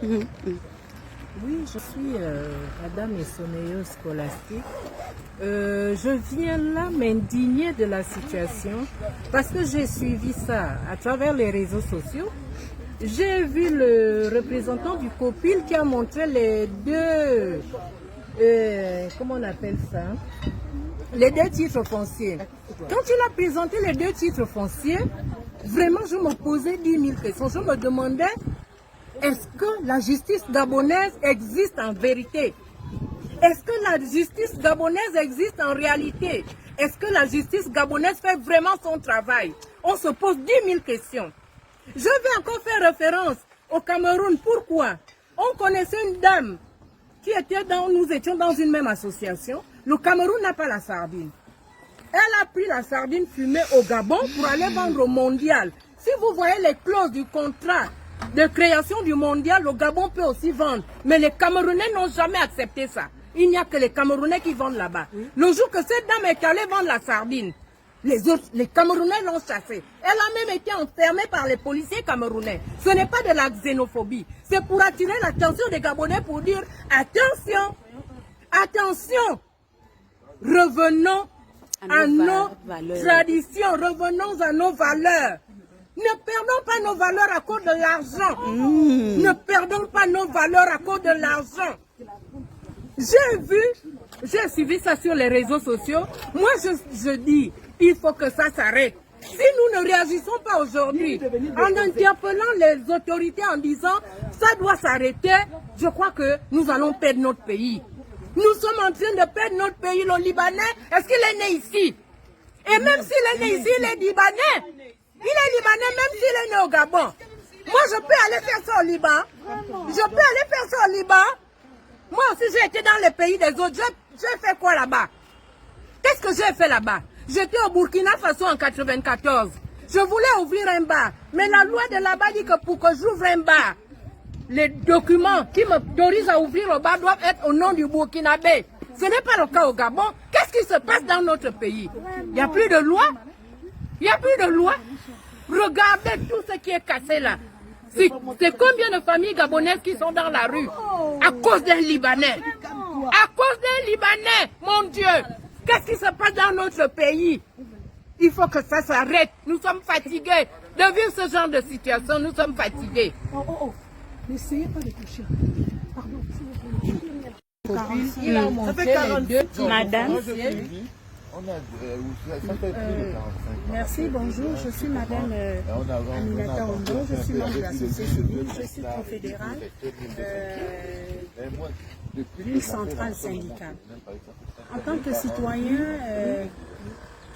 Oui, je suis madame et sonneuse scolastique. Je viens là m'indigner de la situation parce que j'ai suivi ça à travers les réseaux sociaux. J'ai vu le représentant du COPIL qui a montré les deux, comment on appelle ça, les deux titres fonciers. Quand il a présenté les deux titres fonciers, vraiment je me posais 10 000 questions. Je me demandais, est-ce que la justice gabonaise existe en vérité? Est-ce que la justice gabonaise existe en réalité? Est-ce que la justice gabonaise fait vraiment son travail? On se pose 10 000 questions. Je vais encore faire référence au Cameroun. Pourquoi? On connaissait une dame qui était nous étions dans une même association. Le Cameroun n'a pas la sardine. Elle a pris la sardine fumée au Gabon pour aller vendre au mondial. Si vous voyez les clauses du contrat de création du mondial, le Gabon peut aussi vendre. Mais les Camerounais n'ont jamais accepté ça. Il n'y a que les Camerounais qui vendent là-bas. Le jour que cette dame est allée vendre la sardine, les Camerounais l'ont chassée. Elle a même été enfermée par les policiers camerounais. Ce n'est pas de la xénophobie. C'est pour attirer l'attention des Gabonais pour dire attention, attention, revenons à nos traditions, revenons à nos valeurs. Ne perdons pas nos valeurs à cause de l'argent. Ne perdons pas nos valeurs à cause de l'argent. J'ai suivi ça sur les réseaux sociaux. Moi, je dis, il faut que ça s'arrête. Si nous ne réagissons pas aujourd'hui, en interpellant les autorités en disant, ça doit s'arrêter, je crois que nous allons perdre notre pays. Nous sommes en train de perdre notre pays. Le Libanais, est-ce qu'il est né ici? Et même s'il est né ici, il est Libanais. Il est Libanais même s'il est né au Gabon. Moi, je peux aller faire ça au Liban. Je peux aller faire ça au Liban. Moi aussi, j'ai été dans les pays des autres. J'ai fait quoi là-bas? Qu'est-ce que j'ai fait là-bas? J'étais au Burkina Faso en 1994. Je voulais ouvrir un bar. Mais la loi de là-bas dit que pour que j'ouvre un bar, les documents qui m'autorisent à ouvrir le bar doivent être au nom du Burkinabé. Ce n'est pas le cas au Gabon. Qu'est-ce qui se passe dans notre pays? Il n'y a plus de loi? Il n'y a plus de loi? Regardez tout ce qui est cassé là. C'est combien de familles gabonaises qui sont dans la rue à cause d'un Libanais? À cause d'un Libanais, mon Dieu! Qu'est-ce qui se passe dans notre pays? Il faut que ça s'arrête. Nous sommes fatigués de vivre ce genre de situation. Nous sommes fatigués. N'essayez pas de toucher. Pardon. Il a montré les deux. Madame. Merci, bonjour, je suis madame Aminata Ondo, je suis membre de la société civile, je suis confédérale d'une centrale syndicale. En tant que citoyen,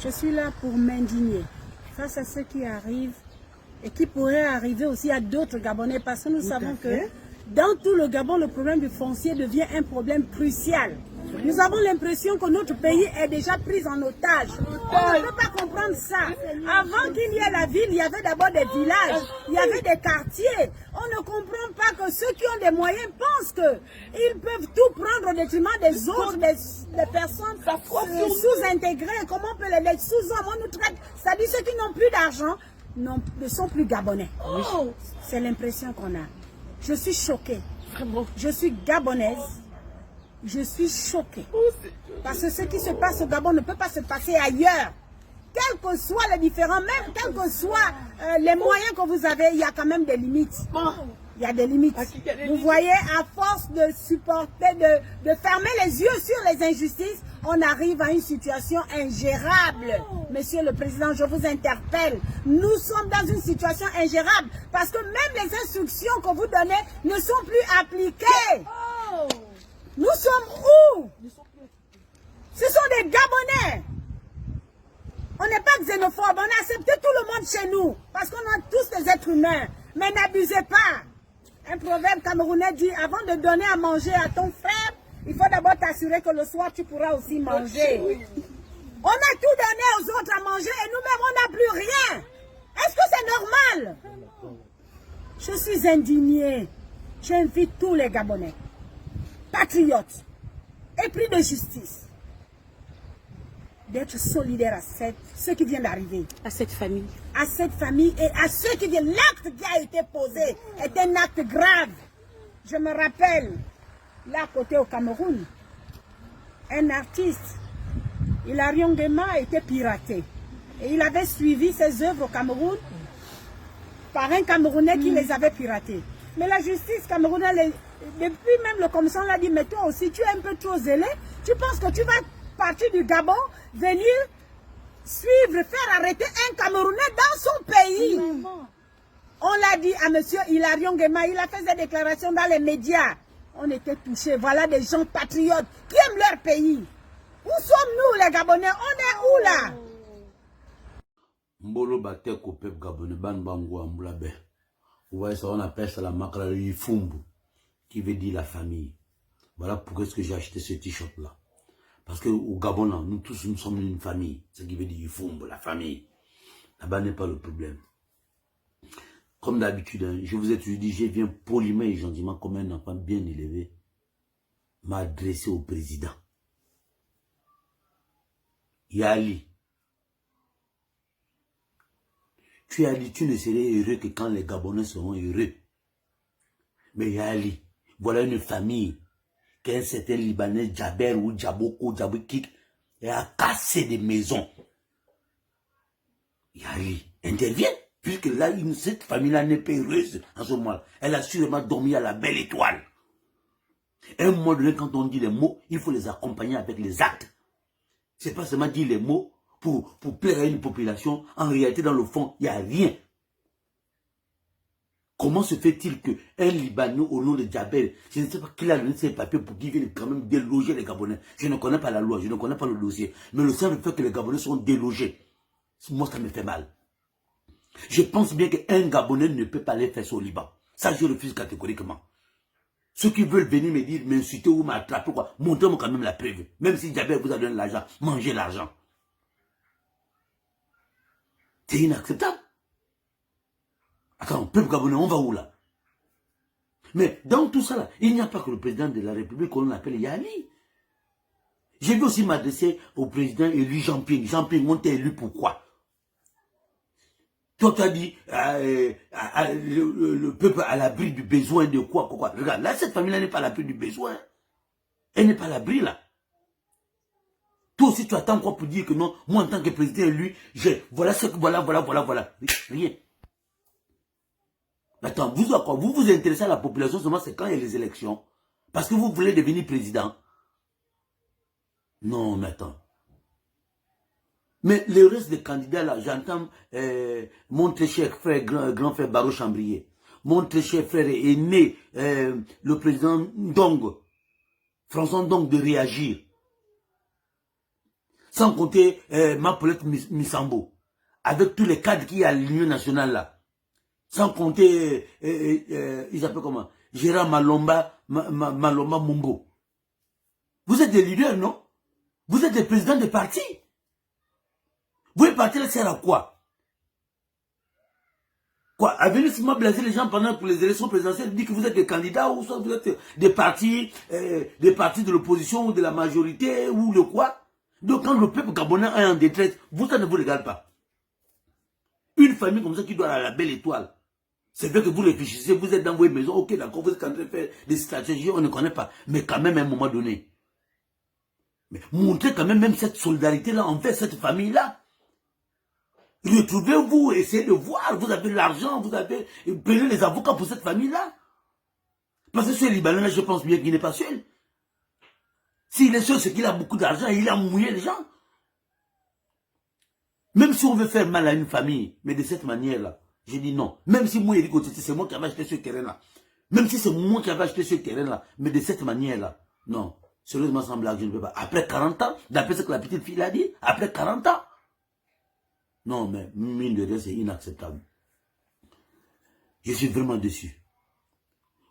je suis là pour m'indigner face à ce qui arrive et qui pourrait arriver aussi à d'autres Gabonais parce que nous savons que dans tout le Gabon, le problème du foncier devient un problème crucial. Nous avons l'impression que notre pays est déjà pris en otage. On ne peut pas comprendre ça. Avant qu'il y ait la ville, il y avait d'abord des villages, il y avait des quartiers. On ne comprend pas que ceux qui ont des moyens pensent qu'ils peuvent tout prendre au détriment des autres, des personnes sous-intégrées. Comment on peut les mettre sous-hommes? On nous traite, c'est-à-dire ceux qui n'ont plus d'argent ne sont plus gabonais. C'est l'impression qu'on a. Je suis choquée. Je suis gabonaise. Je suis choquée. Parce que ce qui se passe au Gabon ne peut pas se passer ailleurs. Quels que soient les différents, même quels que soient les moyens que vous avez, il y a quand même des limites. Il y a des limites. Vous voyez, à force de supporter, de fermer les yeux sur les injustices, on arrive à une situation ingérable. Monsieur le Président, je vous interpelle. Nous sommes dans une situation ingérable parce que même les instructions que vous donnez ne sont plus appliquées. Nous sommes où? Ce sont des Gabonais. On n'est pas xénophobe, on a accepté tout le monde chez nous. Parce qu'on a tous des êtres humains. Mais n'abusez pas. Un proverbe camerounais dit, avant de donner à manger à ton frère, il faut d'abord t'assurer que le soir tu pourras aussi manger. On a tout donné aux autres à manger et nous-mêmes on n'a plus rien. Est-ce que c'est normal? Je suis indignée. J'invite tous les Gabonais, patriotes, épris de justice, d'être solidaires à ce qui vient d'arriver. À cette famille. À cette famille et à ceux qui viennent. L'acte qui a été posé est un acte grave. Je me rappelle, là à côté au Cameroun, un artiste, Hilarion Nguema, a été piraté. Et il avait suivi ses œuvres au Cameroun par un Camerounais qui les avait piratées. Mais la justice camerounaise, depuis même le commissaire l'a dit, mais toi aussi, tu es un peu trop zélé. Tu penses que tu vas partir du Gabon, venir suivre, faire arrêter un Camerounais dans son pays. On l'a dit à monsieur Hilarion Nguema, il a fait des déclarations dans les médias. On était touchés. Voilà des gens patriotes qui aiment leur pays. Où sommes-nous les Gabonais? On est où là? Mbolo batek au peuple gabonais, ban bango ambulabe. Vous voyez ça, on appelle ça la makra yifumbu, qui veut dire la famille. Voilà pourquoi est-ce que j'ai acheté ce t-shirt là. Parce que au Gabon, là, nous tous, nous sommes une famille. Ce qui veut dire yifumbu, la famille. Là-bas n'est pas le problème. Comme d'habitude, hein, je vous ai toujours dit, je viens poliment et gentiment, comme un enfant bien élevé, m'adresser au président. Yali. Tu as dit, tu ne serais heureux que quand les Gabonais seront heureux. Mais Yali, voilà une famille qu'un certain Libanais, Djaber ou Djaboko, Djabokik, a cassé des maisons. Yali, intervient, puisque là, cette famille-là n'est pas heureuse en ce moment. Elle a sûrement dormi à la belle étoile. À un moment donné, quand on dit les mots, il faut les accompagner avec les actes. C'est pas seulement dire les mots pour plaire à une population. En réalité, dans le fond, il n'y a rien. Comment se fait-il qu'un Libanais au nom de Djabel, je ne sais pas qui a donné ces papiers pour qu'il vienne quand même déloger les Gabonais. Je ne connais pas la loi, je ne connais pas le dossier. Mais le simple fait que les Gabonais sont délogés, moi ça me fait mal. Je pense bien qu'un Gabonais ne peut pas aller faire ça au Liban. Ça, je refuse catégoriquement. Ceux qui veulent venir me dire, m'insulter ou m'attraper, quoi, montrez-moi quand même la preuve. Même si Djabel vous a donné l'argent, mangez l'argent. C'est inacceptable. Attends, peuple gabonais, on va où là? Mais dans tout ça là, il n'y a pas que le président de la République qu'on appelle Yali. J'ai vu aussi m'adresser au président élu Jean-Ping. Jean-Ping, on t'a élu pourquoi? Toi, tu as dit le peuple à l'abri du besoin de quoi? Regarde, là, cette famille-là n'est pas à l'abri du besoin. Elle n'est pas à l'abri là. Toi aussi, tu attends quoi pour dire que non, moi en tant que président élu, voilà ce que voilà. Rien. Attends, vous vous intéressez à la population seulement c'est quand il y a les élections. Parce que vous voulez devenir président. Non, mais attends. Mais le reste des candidats là, j'entends mon très cher frère, grand frère Baro Chambrier, mon très cher frère aîné, le président Ndong, François Ndong de réagir. Sans compter Mapolette Missambo, avec tous les cadres qu'il y a à l'Union nationale là. Sans compter, ils s'appellent comment? Gérard Malomba Mumbo. Vous êtes des leaders, non? Vous êtes des présidents de partis. Vous les partis là sert à quoi? Quoi? À venir seulement blaser les gens pendant pour les élections présidentielles, dire que vous êtes des candidats ou soit vous êtes des partis de l'opposition ou de la majorité ou le quoi? Donc quand le peuple gabonais est en détresse, vous ça ne vous regarde pas. Une famille comme ça qui doit à la belle étoile. C'est vrai que vous réfléchissez, vous êtes dans vos maisons, ok d'accord, vous êtes en train de faire des stratégies, on ne connaît pas. Mais quand même à un moment donné. Mais montrez quand même cette solidarité-là envers cette famille-là. Retrouvez-vous, essayez de voir, vous avez l'argent, vous avez payé les avocats pour cette famille-là. Parce que ce Libanais-là, je pense bien qu'il n'est pas seul. S'il est seul, c'est qu'il a beaucoup d'argent et il a mouillé les gens. Même si on veut faire mal à une famille, mais de cette manière-là, je dis non. Même si moi, Eric Otiti, c'est moi qui avais acheté ce terrain-là. Même si c'est moi qui avais acheté ce terrain-là, mais de cette manière-là, non. Sérieusement, sans blague, je ne peux pas. Après 40 ans, d'après ce que la petite fille a dit, après 40 ans. Non, mais mine de rien, c'est inacceptable. Je suis vraiment déçu.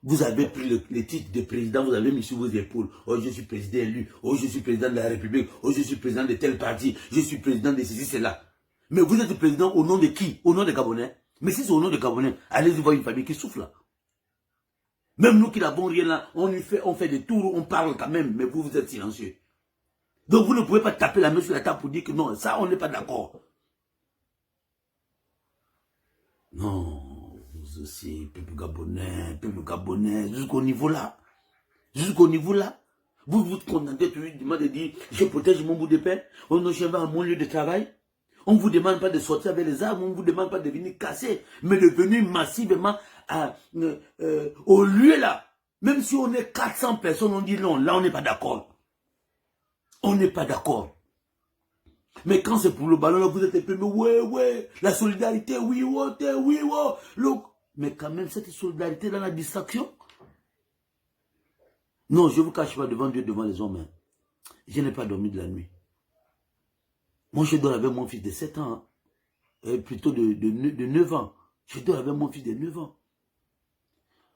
Vous avez pris le titre de président, vous avez mis sur vos épaules. Oh, je suis président élu. Oh, je suis président de la République. Oh, je suis président de tel parti. Je suis président de ceci, cela. Mais vous êtes président au nom de qui? Au nom des Gabonais. Mais si c'est au nom des Gabonais, allez-y voir une famille qui souffle là. Même nous qui n'avons rien là, on fait des tours, on parle quand même, mais vous êtes silencieux. Donc vous ne pouvez pas taper la main sur la table pour dire que non, ça on n'est pas d'accord. Non, aussi, peuple gabonais, jusqu'au niveau là. Jusqu'au niveau là. Vous vous contentez toujours de dire, je protège mon bout de pain, on ne cherche pas à mon lieu de travail. On ne vous demande pas de sortir avec les armes, on ne vous demande pas de venir casser, mais de venir massivement au lieu là. Même si on est 400 personnes, on dit non, là on n'est pas d'accord. On n'est pas d'accord. Mais quand c'est pour le ballon, là, vous êtes un peu, ouais, la solidarité, oui. Mais quand même, cette solidarité dans la distraction. Non, je ne vous cache pas devant Dieu, devant les hommes. Hein. Je n'ai pas dormi de la nuit. Moi, je dors avec mon fils de 7 ans. Hein. Plutôt de 9 ans. Je dors avec mon fils de 9 ans.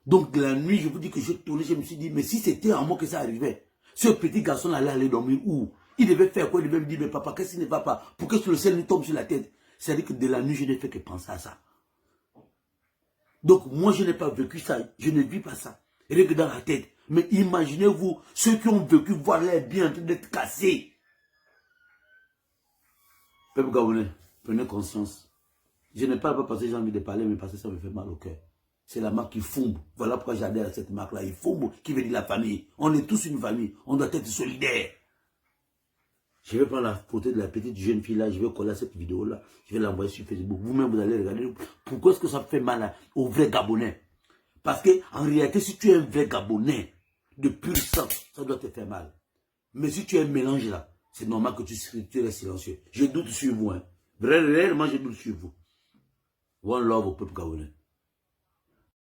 Donc, la nuit, je vous dis que je tournais, je me suis dit, mais si c'était à moi que ça arrivait, ce petit garçon allait aller dormir où? Il devait faire quoi? Il devait me dire, mais papa, qu'est-ce qui ne va pas? Pourquoi le ciel nous tombe sur la tête? C'est-à-dire que de la nuit, je n'ai fait que penser à ça. Donc, moi, je n'ai pas vécu ça. Je ne vis pas ça. Rien que dans la tête. Mais imaginez-vous, ceux qui ont vécu voir les biens en train d'être cassés. Peuple gabonais, prenez conscience. Je ne parle pas parce que j'ai envie de parler, mais parce que ça me fait mal au cœur. C'est la marque qui fombe. Voilà pourquoi j'adhère à cette marque-là. Il fombe, qui veut dire la famille. On est tous une famille. On doit être solidaires. Je vais prendre la photo de la petite jeune fille là. Je vais coller cette vidéo-là. Je vais l'envoyer sur Facebook. Vous-même, vous allez regarder. Pourquoi est-ce que ça fait mal aux vrais Gabonais? Parce qu'en réalité, si tu es un vrai Gabonais de pur sang, ça doit te faire mal. Mais si tu es un mélange là, c'est normal que tu restes silencieux. Je doute sur vous. Hein. Réellement, je doute sur vous. One love au peuple gabonais.